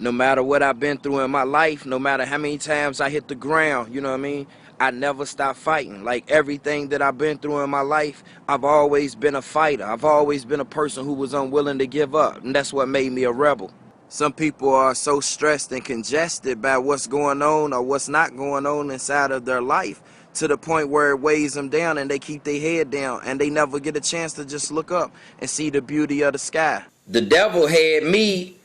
No matter what I've been through in my life, no matter how many times I hit the ground, you know what I mean? I never stop fighting. Like everything that I've been through in my life, I've always been a fighter. I've always been a person who was unwilling to give up. And that's what made me a rebel. Some people are so stressed and congested by what's going on or what's not going on inside of their life to the point where it weighs them down and they keep their head down and they never get a chance to just look up and see the beauty of the sky. The devil had me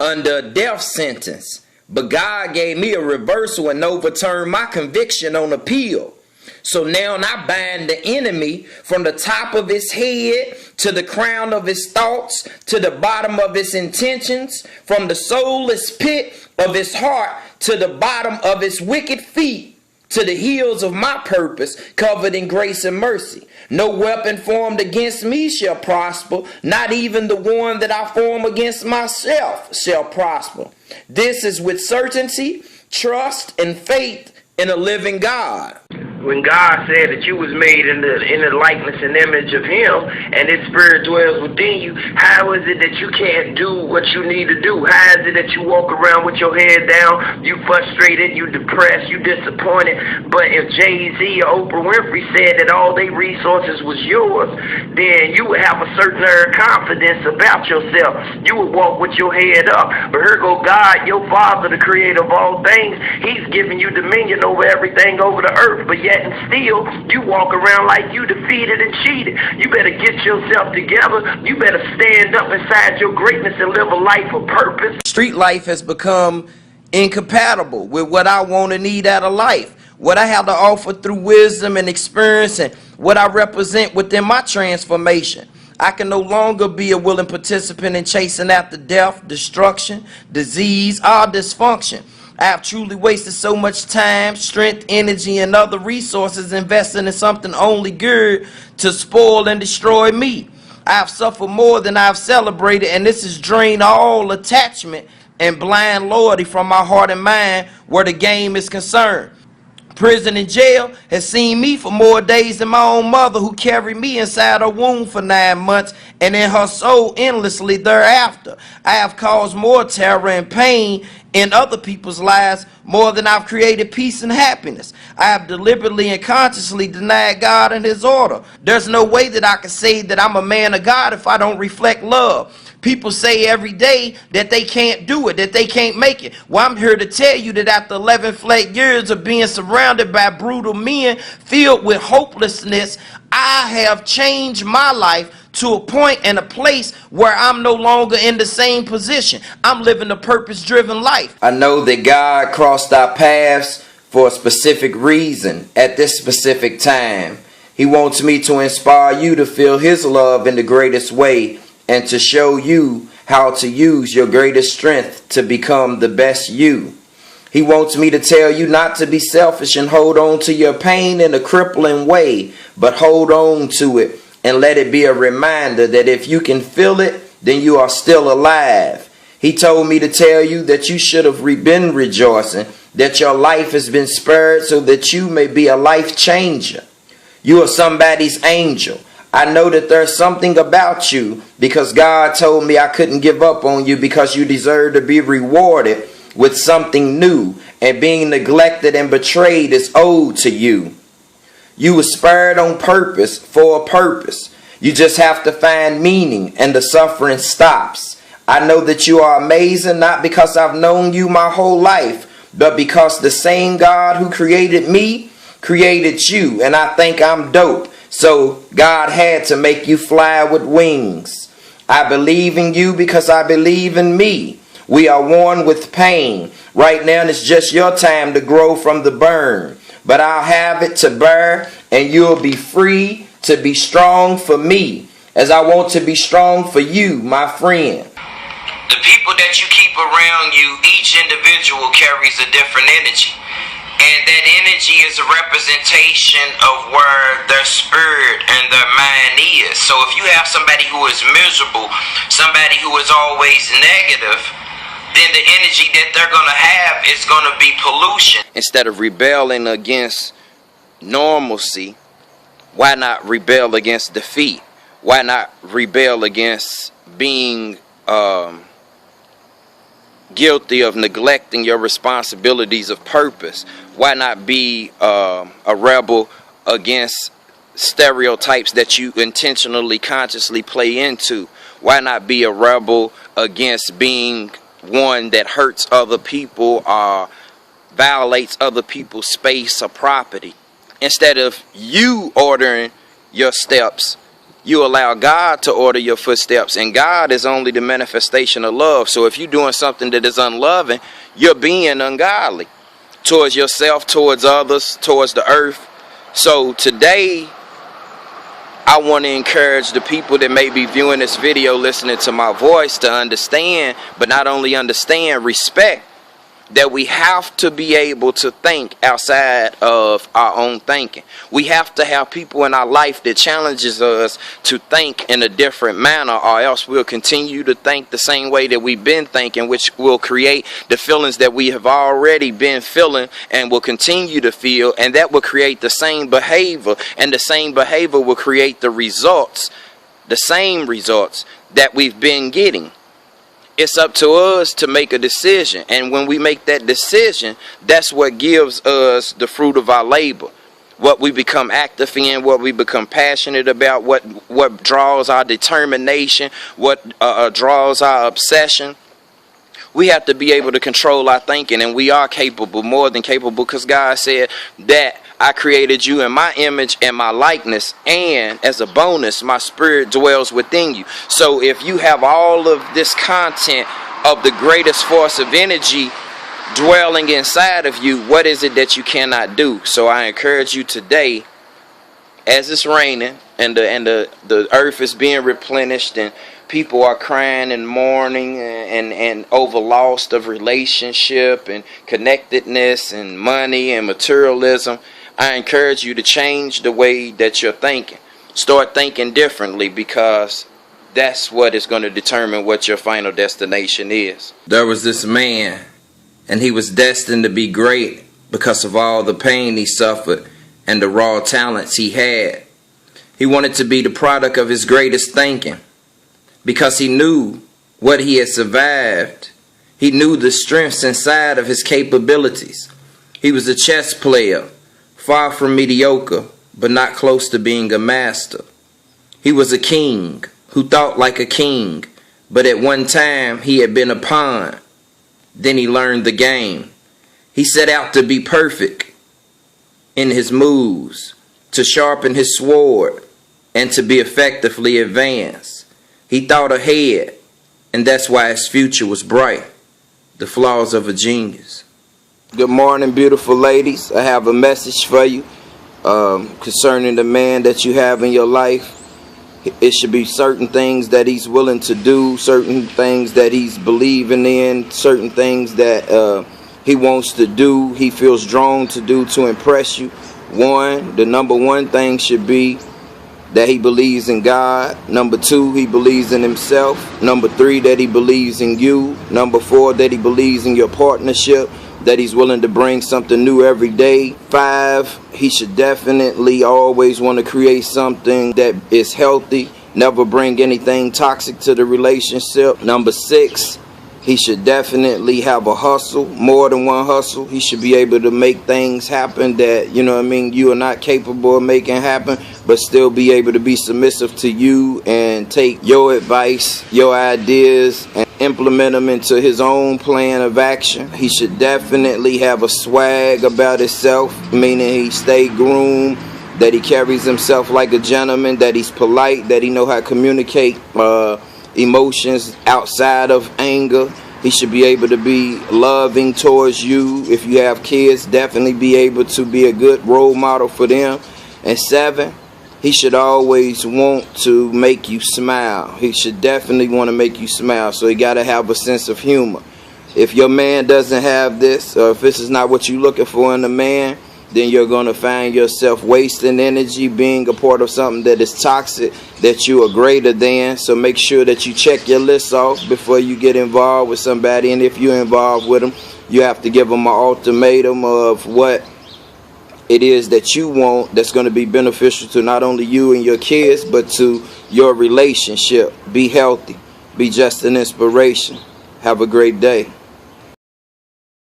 under a death sentence, but God gave me a reversal and overturned my conviction on appeal. So now I bind the enemy from the top of his head to the crown of his thoughts, to the bottom of his intentions, from the soulless pit of his heart to the bottom of his wicked feet, to the heels of my purpose, covered in grace and mercy. No weapon formed against me shall prosper, not even the one that I form against myself shall prosper. This is with certainty, trust, and faith in a living God. When God said that you was made in the likeness and image of Him, and His Spirit dwells within you, how is it that you can't do what you need to do? How is it that you walk around with your head down, you frustrated, you depressed, you disappointed? But if Jay-Z or Oprah Winfrey said that all their resources was yours, then you would have a certain confidence about yourself. You would walk with your head up. But here go God, your Father, the Creator of all things. He's giving you dominion over everything over the earth, but yet and still you walk around like you defeated and cheated. You better get yourself together. You better stand up inside your greatness and live a life of purpose. Street life has become incompatible with what I want and need out of life, what I have to offer through wisdom and experience, and what I represent within my transformation. I can no longer be a willing participant in chasing after death, destruction, disease, or dysfunction. I have truly wasted so much time, strength, energy, and other resources investing in something only good to spoil and destroy me. I have suffered more than I have celebrated, and this has drained all attachment and blind loyalty from my heart and mind where the game is concerned. Prison and jail has seen me for more days than my own mother, who carried me inside her womb for 9 months and in her soul endlessly thereafter. I have caused more terror and pain in other people's lives more than I've created peace and happiness. I have deliberately and consciously denied God and His order. There's no way that I can say that I'm a man of God if I don't reflect love. People say every day that they can't do it, that they can't make it. Well, I'm here to tell you that after 11 flat years of being surrounded by brutal men filled with hopelessness, I have changed my life to a point and a place where I'm no longer in the same position. I'm living a purpose-driven life. I know that God crossed our paths for a specific reason at this specific time. He wants me to inspire you to feel His love in the greatest way, and to show you how to use your greatest strength to become the best you. He wants me to tell you not to be selfish and hold on to your pain in a crippling way, but hold on to it and let it be a reminder that if you can feel it, then you are still alive. He told me to tell you that you should have been rejoicing, that your life has been spared so that you may be a life changer. You are somebody's angel. I know that there's something about you because God told me I couldn't give up on you because you deserve to be rewarded with something new, and being neglected and betrayed is owed to you. You were spared on purpose for a purpose. You just have to find meaning and the suffering stops. I know that you are amazing, not because I've known you my whole life, but because the same God who created me created you, and I think I'm dope. So God had to make you fly with wings. I believe in you because I believe in me. We are worn with pain. Right now it's just your time to grow from the burn. But I'll have it to bear, and you'll be free to be strong for me, as I want to be strong for you, my friend. The people that you keep around you, each individual carries a different energy. And that energy is a representation of where their spirit and their mind is. So if you have somebody who is miserable, somebody who is always negative, then the energy that they're going to have is going to be pollution. Instead of rebelling against normalcy, why not rebel against defeat? Why not rebel against being guilty of neglecting your responsibilities of purpose? Why not be a rebel against stereotypes that you intentionally, consciously play into? Why not be a rebel against being one that hurts other people or violates other people's space or property? Instead of you ordering your steps, you allow God to order your footsteps, and God is only the manifestation of love. So if you're doing something that is unloving, you're being ungodly towards yourself, towards others, towards the earth. So today, I want to encourage the people that may be viewing this video, listening to my voice, to understand, but not only understand, respect that we have to be able to think outside of our own thinking. We have to have people in our life that challenges us to think in a different manner, or else we'll continue to think the same way that we've been thinking, which will create the feelings that we have already been feeling and will continue to feel, and that will create the same behavior, and the same behavior will create the results, the same results that we've been getting. It's up to us to make a decision, and when we make that decision, that's what gives us the fruit of our labor. What we become active in, what we become passionate about, what draws our determination, what draws our obsession. We have to be able to control our thinking, and we are capable, more than capable, because God said that I created you in my image and my likeness, and as a bonus, my spirit dwells within you. So if you have all of this content of the greatest force of energy dwelling inside of you, what is it that you cannot do? So I encourage you today, as it's raining and the earth is being replenished, and people are crying and mourning and over loss of relationship and connectedness and money and materialism, I encourage you to change the way that you're thinking. Start thinking differently, because that's what is going to determine what your final destination is. There was this man, and he was destined to be great because of all the pain he suffered and the raw talents he had. He wanted to be the product of his greatest thinking, because he knew what he had survived. He knew the strengths inside of his capabilities. He was a chess player, far from mediocre, but not close to being a master. He was a king who thought like a king, but at one time he had been a pawn. Then he learned the game. He set out to be perfect in his moves, to sharpen his sword, and to be effectively advanced. He thought ahead, and that's why his future was bright. The flaws of a genius. Good morning, beautiful ladies. I have a message for you concerning the man that you have in your life. It should be certain things that he's willing to do, certain things that he's believing in, certain things that he wants to do, he feels drawn to do to impress you. The number one thing should be that he believes in God. Number 2, he believes in himself. Number 3, that he believes in you. Number 4, that he believes in your partnership, that he's willing to bring something new every day. 5, he should definitely always want to create something that is healthy, never bring anything toxic to the relationship. Number 6, he should definitely have a hustle, more than one hustle. He should be able to make things happen that, you know what I mean, you are not capable of making happen, but still be able to be submissive to you and take your advice, your ideas, and implement them into his own plan of action. He should definitely have a swag about himself, meaning he stay groomed, that he carries himself like a gentleman, that he's polite, that he know how to communicate emotions outside of anger. He should be able to be loving towards you. If you have kids, definitely be able to be a good role model for them. And 7, he should always want to make you smile. He should definitely want to make you smile. So he got to have a sense of humor. If your man doesn't have this, or if this is not what you're looking for in a man, then you're going to find yourself wasting energy, being a part of something that is toxic, that you are greater than. So make sure that you check your list off before you get involved with somebody. And if you're involved with them, you have to give them an ultimatum of what it is that you want that's going to be beneficial to not only you and your kids, but to your relationship. Be healthy. Be just an inspiration. Have a great day.